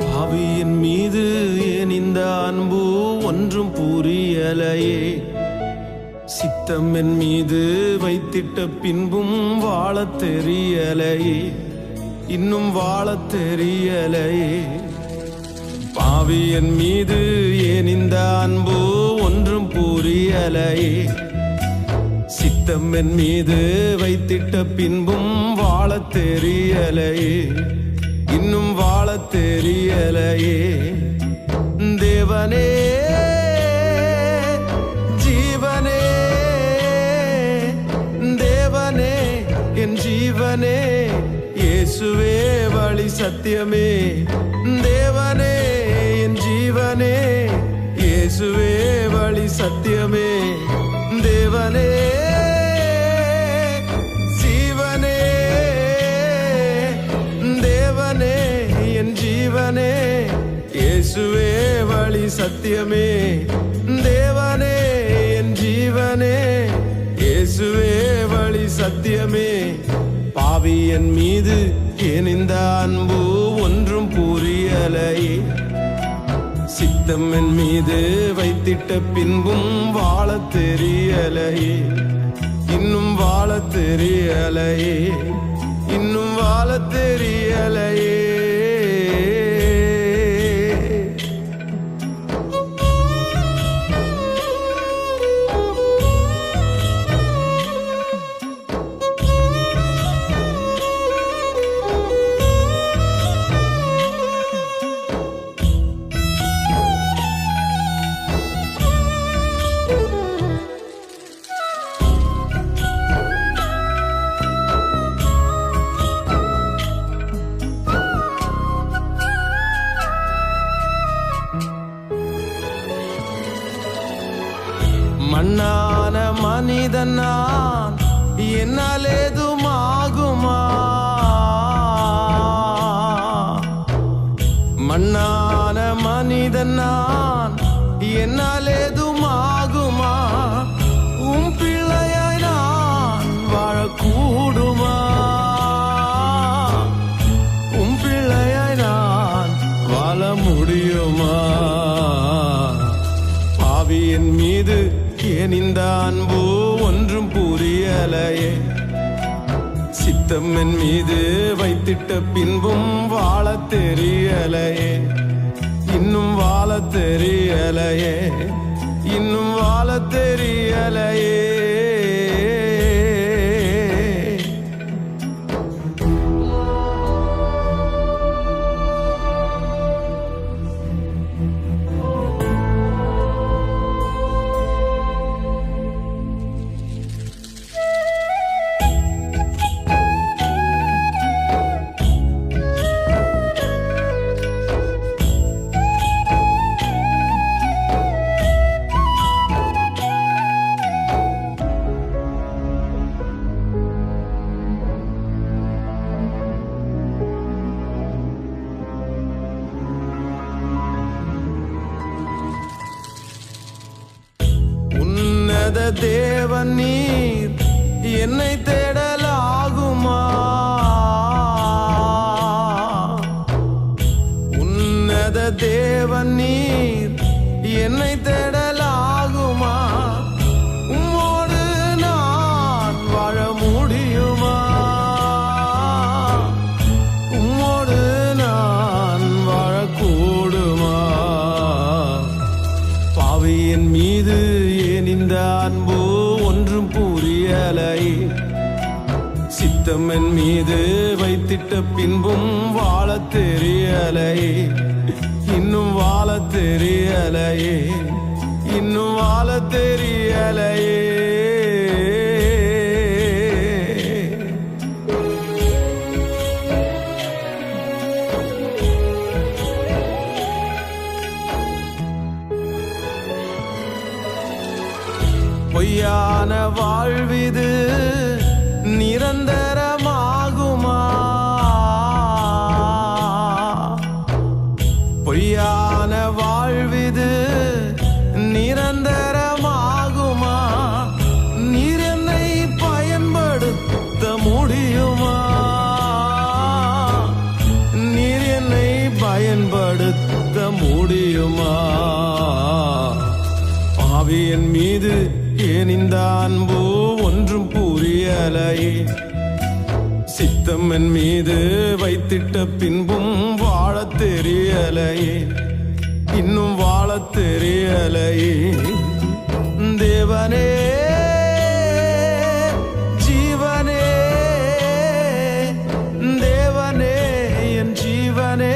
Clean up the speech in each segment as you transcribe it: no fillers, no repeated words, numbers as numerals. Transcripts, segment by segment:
பாவியின் மீது ஏன் இந்த அன்பு ஒன்றும் புரியலையே. சித்தம் என் மீது வைத்திட்ட பின்பும் வாழத் தெரியலையே, இன்னும் வாழத் தெரியலையே. பாவியின் மீது ஏன் இந்த அன்பு ஒன்றும் புரியலையே. சித்தம் என் மீது வைத்திட்ட பின்பும் வாழத் தெரியலையே, இன்னும் வாழத் தெரியலையே. தேவனே ஜீவனே, தேவனே என் ஜீவனே, இயேசுவே வழி சத்தியமே. தேவனே என் ஜீவனே, இயேசுவே வழி சத்தியமே. தேவனே ஜீவனே, இயேசுவே வழி சத்தியமே. தேவனே என் ஜீவனே, இயேசுவே வழி சத்தியமே. பாவி என் மீது ஏன் இந்த அன்பு ஒன்றும் புரியலையே. சித்தம் என் மீது வைத்திட்ட பின்பும் வாழத் தெரியலையே, இன்னும் வாழத் தெரியலையே, இன்னும் வாழத் தெரியலையே. மண்ணான மனிதன் நான், என்னால் ஏதுமாகுமா? மண்ணான மனிதன் நான், என்னால் ஏதுமாகுமா? உம் பிள்ளையாய் நான் வாழக்கூடுமா? உம் பிள்ளையாய் நான் வாழ முடியுமா? பாவியின் மீது ஏன் இந்த அன்பு ஒன்றும் புரியலையே. சித்தம் என் மீது வைத்திட்ட பின்பும் வாழத் தெரியலையே, இன்னும் வாழத் தெரியலையே, இன்னும் வாழத் தெரியலையே. தேவன் நீர் என்னை தேடலாகுமா? உன்னத தேவன் நீர் என்னை தேடலாகுமா? உம்மோடு நான் வாழ முடியுமா? உம்மோடு நான் வாழக்கூடுமா? பாவியின் மீது ஏன் இந்த அன்பு ஒன்றும் புரியலையே. சித்தம் என் மீது வைத்திட்ட பின்பும் வாழத் தெரியலையே, இன்னும் வாழத் தெரியலையே, இன்னும் வாழத் தெரியலையே. தீருமா? பாவியன் மீது ஏன் இந்த அன்பு ஒன்றும் புரியலையே. சித்தம் என் மீது வைத்திட்ட பின்பும் வாழத் தெரியலையே, இன்னும் வாழத் தெரியலையே. தேவனே ஜீவனே, தேவனே என் ஜீவனே,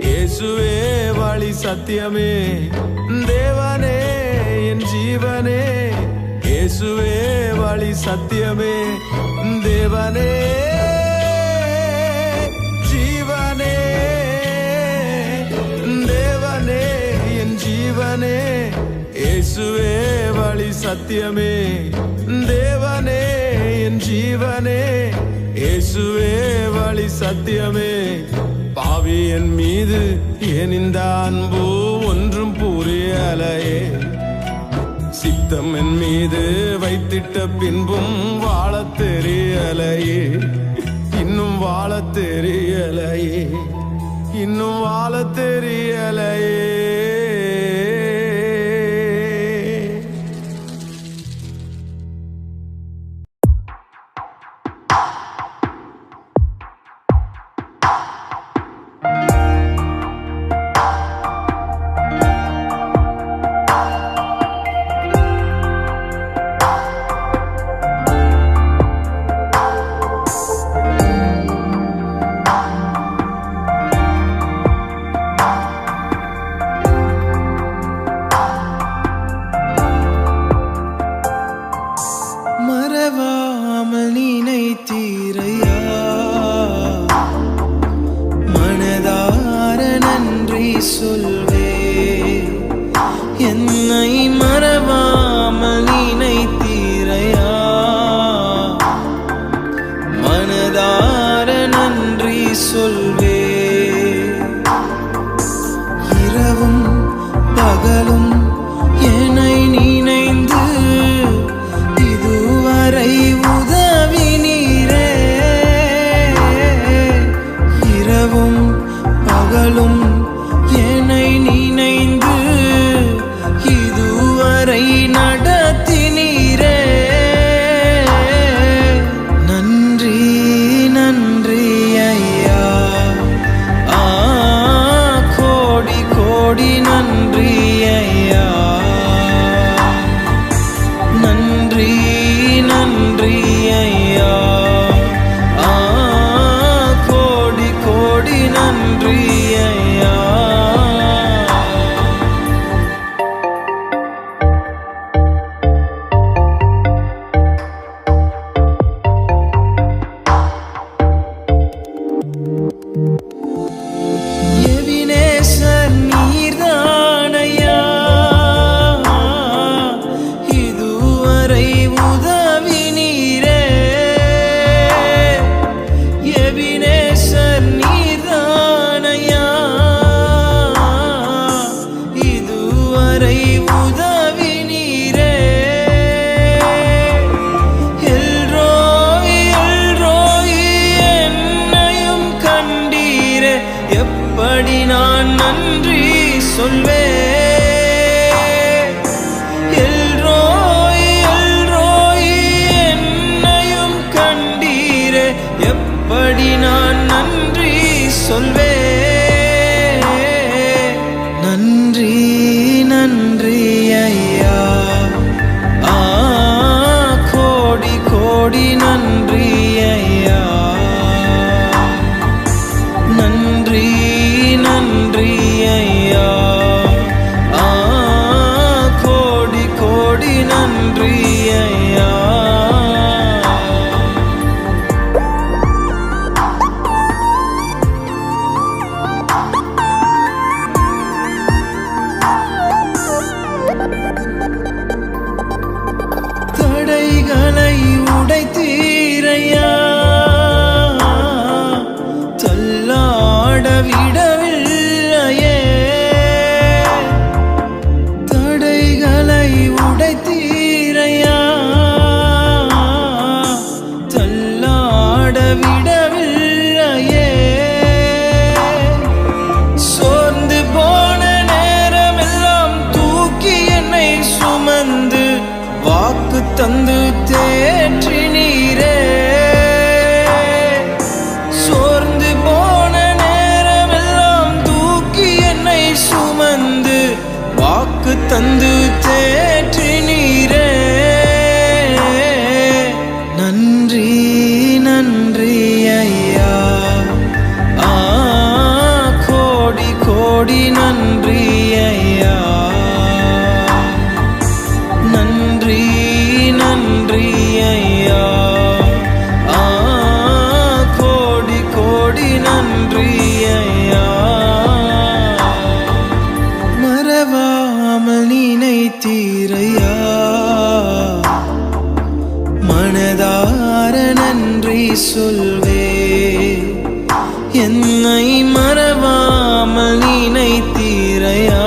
இயேசுவே வழி சத்தியமே. தேவனே என் ஜீவனே, இயேசுவே வழி சத்தியமே. தேவனே ஜீவனே, தேவனே என் ஜீவனே, இயேசுவே வழி சத்தியமே. தேவனே என் ஜீவனே, இயேசுவே வழி சத்தியமே. பாவி என் மீது ஏன் இந்த அன்பு ஒன்றும் புரியலையே. சித்தம் என் மீது வைத்திட்ட பின்பும் வாழத் தெரியலையே, இன்னும் வாழத் தெரியலையே, இன்னும் வாழத் தெரியலையே. மறவாமல் நினைத்தீரையா, மனதார நன்றி சொல்வே. என்னை மறவாமல் நினைத்தீரையா, மனதார நன்றி சொல்வே. இரவும் பகலும் என்னை நினைந்து இதுவரை உதவினீரே. இரவும் பகலும் என்னை நன்றி சொல்வே. என்னை மறவாமல் நினைத்தீரையா,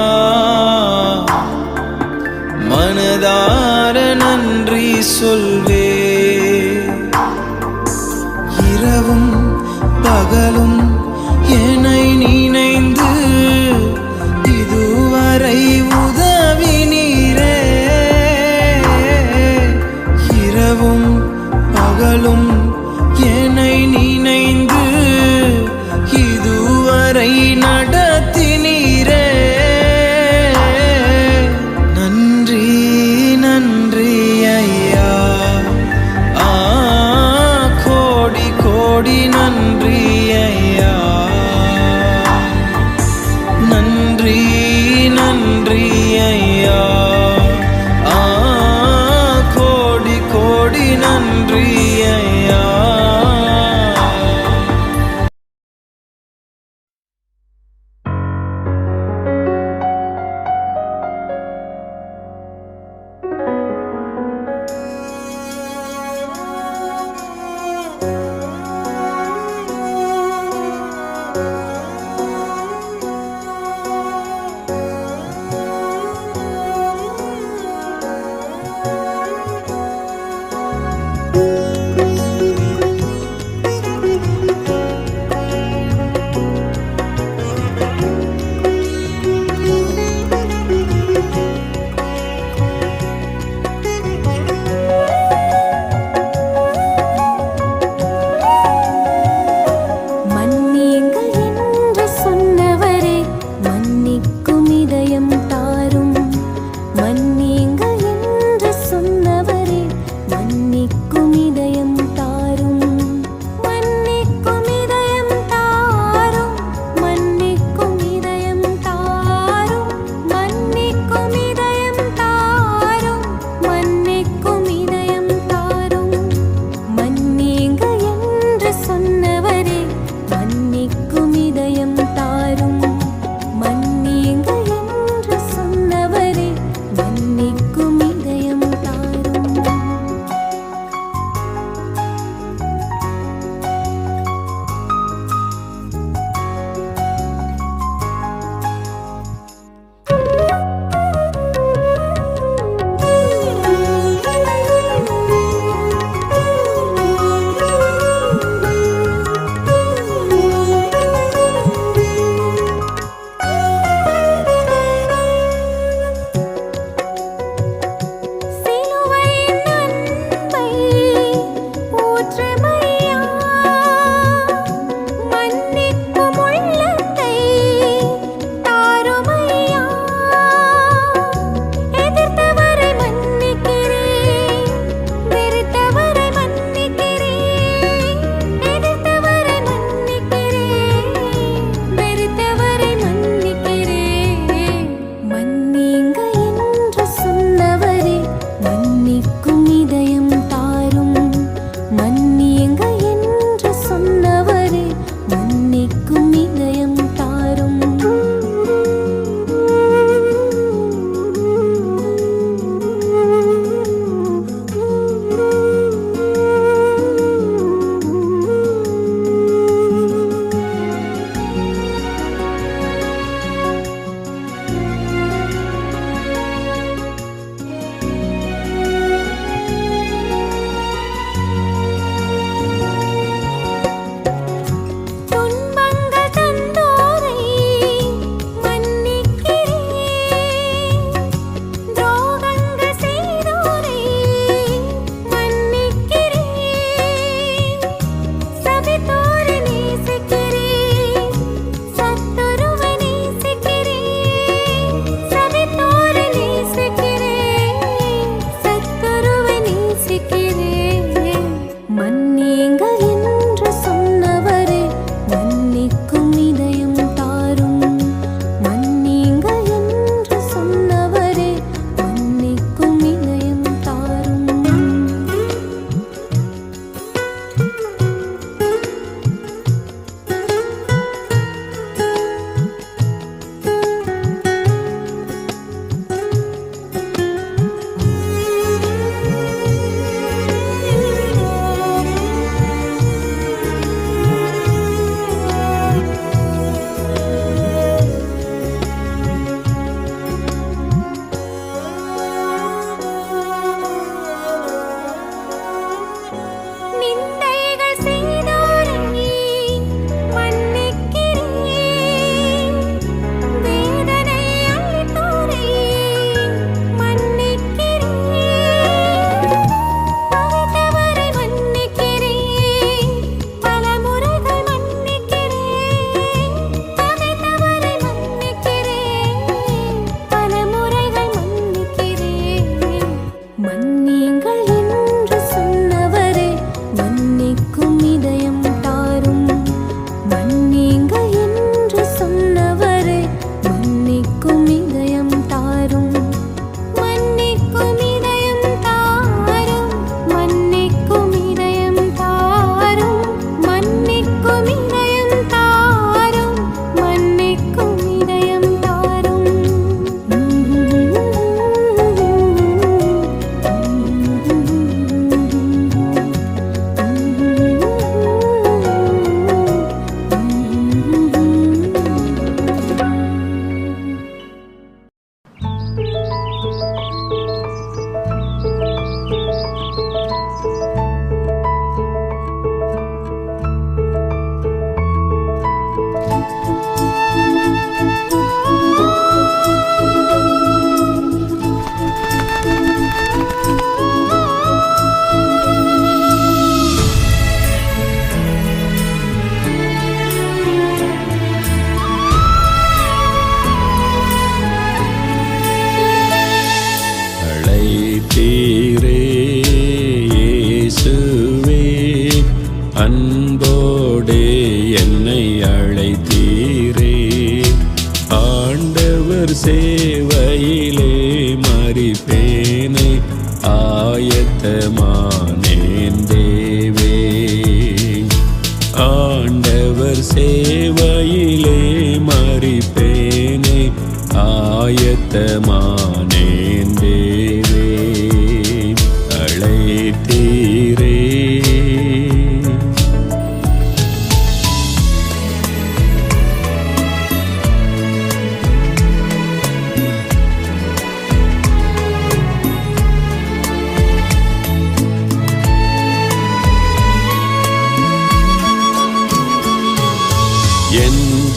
மனதார நன்றி சொல்வே. இரவும் பகலும் என்னை நினைந்து இதுவரை உதவினீரே. இரவும் பகலும் என்னை நினைந்து இதுவரை நடத்தினீரே. நன்றி நன்றி ஐயா, கோடி கோடி நன்றி ஐயா. நன்றி நன்றி ஐயா, கோடி கோடி நன்றி ஐயா.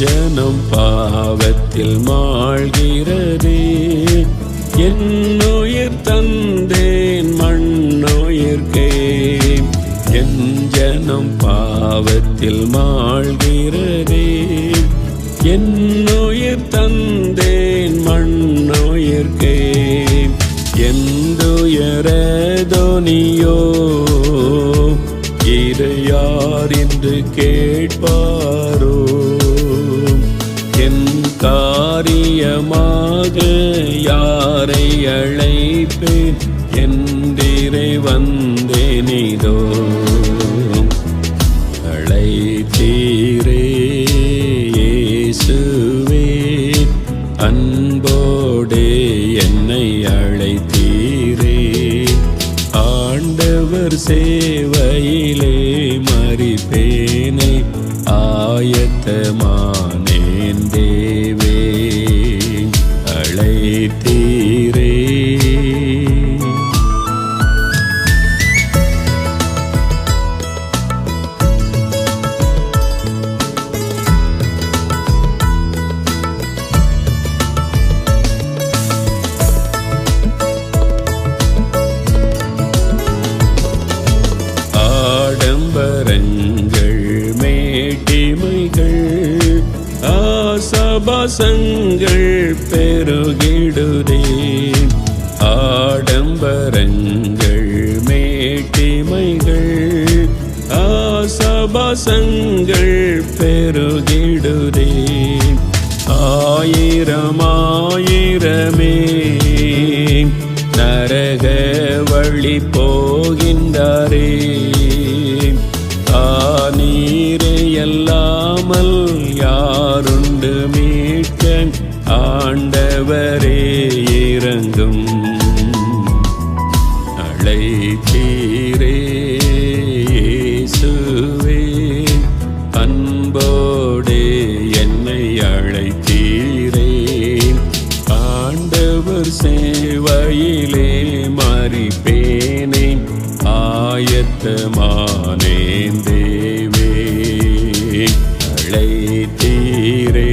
ஜனம் பாவத்தில் மாழ்கிறதே, என்னுயிர் தந்தேன் மண்ணுயிர்க்கே. என் ஜனம் பாவத்தில் மாழ்கிறதே, என்னுயிர் தந்தேன் மண்ணுயிர்க்கே. எந்துயரதோனியோ இரு யார் என்று கேட்பாரோ, என் காரியமாக யாரை அழைப்பேன் என்றிரை வந்தேனிதோ. அழைத்தீரே இயேசுவே, அன்போடே என்னை அழைத்தீரே. ஆண்டவர் சேவையிலே மரிப்பேனே, ஆயத்தமானேன் தேவே. அழைத்தீரே. ஆடம்பரங்கள் மேட்டிமைகள் ஆசபாசங்கள் பெருகிடுதே. ஆடம்பரங்கள் மேட்டிமைகள் ஆசபாசங்கள் பெருகிடுதே. ஆயிரம் ஆயிரமே நரக வழி போகின்றாரே. நீரே அல்லாமல் யாருண்டு மீட்க, ஆண்டவரே இறங்கும். அழைத்தீரே இயேசுவே, அன்போடே என்னை அழைத்தீரே. ஆண்டவர் சேவையிலே மரிப்பேனே, ஆயத்தமானேன் தேவே. அழைத்தீரே.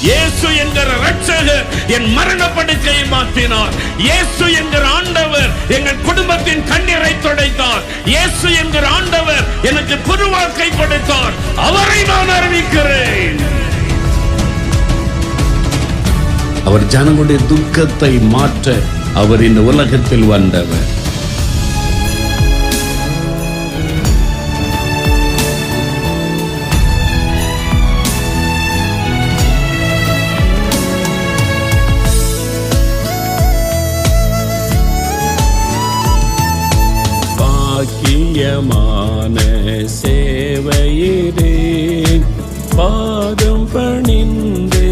இயேசு என்கிற ரட்சகர் என் மரண படுக்கையை மாற்றினார். இயேசு என்கிற ஆண்டவர் எங்கள் குடும்பத்தின் கண்ணீரை துடைத்தார். இயேசு என்கிற ஆண்டவர் எனக்கு புது வாழ்க்கை கொடுத்தார். அவரை நான் அறிவிக்கிறேன். அவர் ஜனங்களுடைய துக்கத்தை மாற்ற அவர் இந்த உலகத்தில் வந்தவர். பாக்கியமான சேவையிலே பாதம் பணிந்து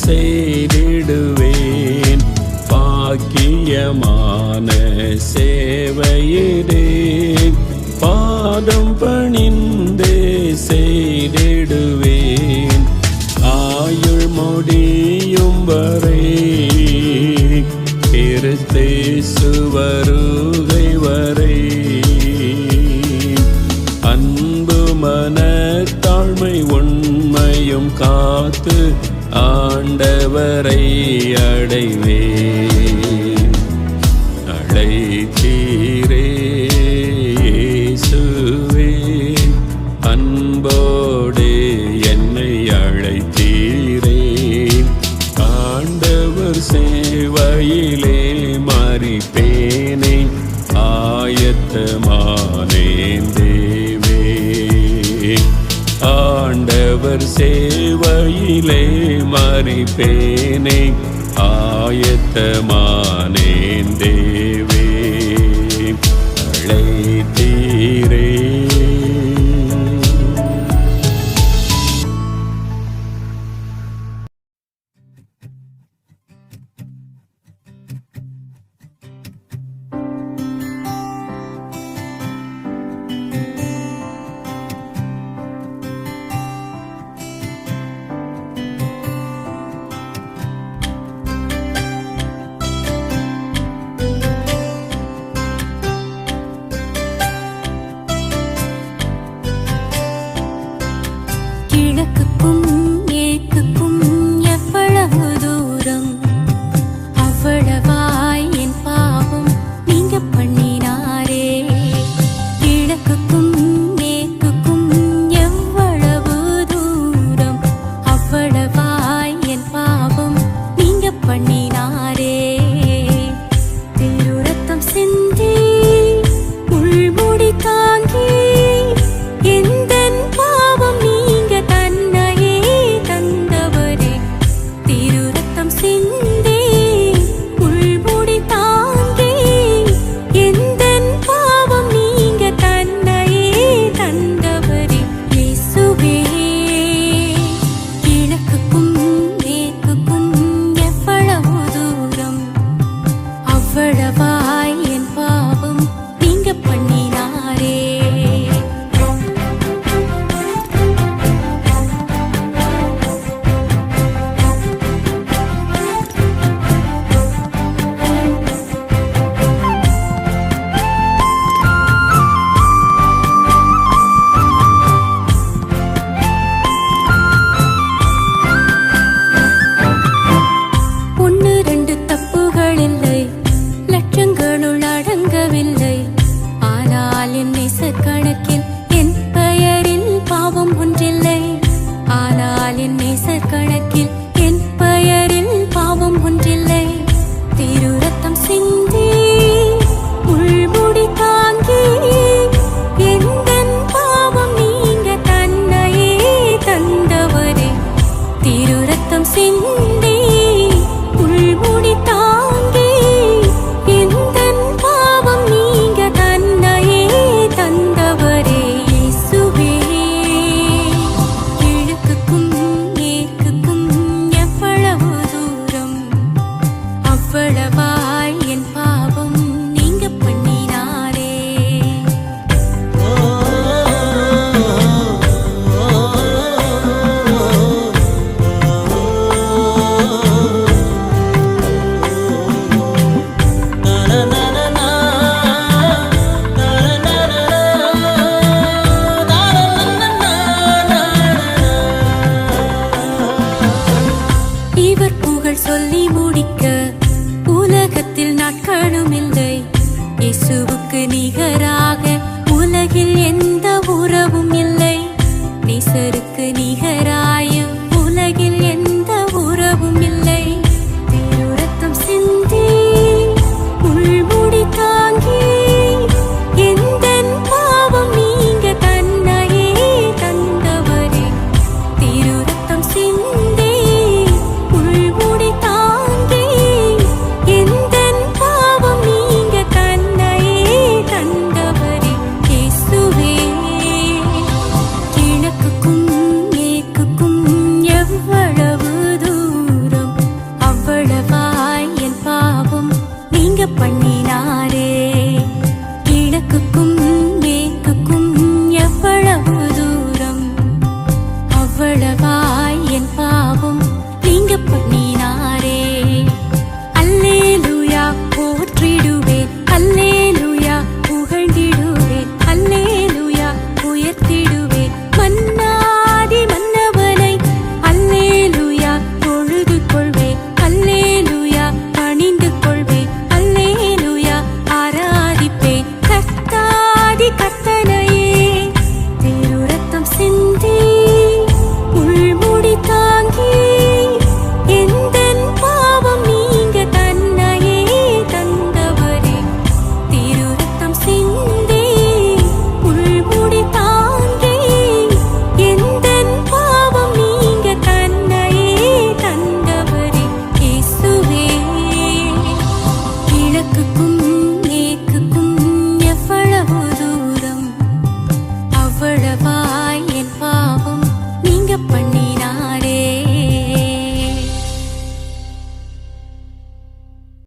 செய்திடுவேன். பாக்கியமான சேவையிலே பாதம் பணிந்து செய்திடுவேன். ஆயுள் முடியும் வரை கிறிஸ்து வருகை வரை அன்பு மனத்தாழ்மை உண்மையும் காத்து ஆண்டவரை அடைவேன். அழைத்தீரே இயேசுவே, அன்போடே என்னை அழைத்தீரே. ஆண்டவர் சேவையிலே மரிப்பேனே, ஆயத்தமானேன் தேவே. ஆண்டவர் சேவையிலே மரிப்பேனே, ஆயத்தமானேன் தேவே. அழைத்தீரே. நேசருக்கு நிகராக உலகில் எந்த உறவும் இல்லை. நேசருக்கு நிகராய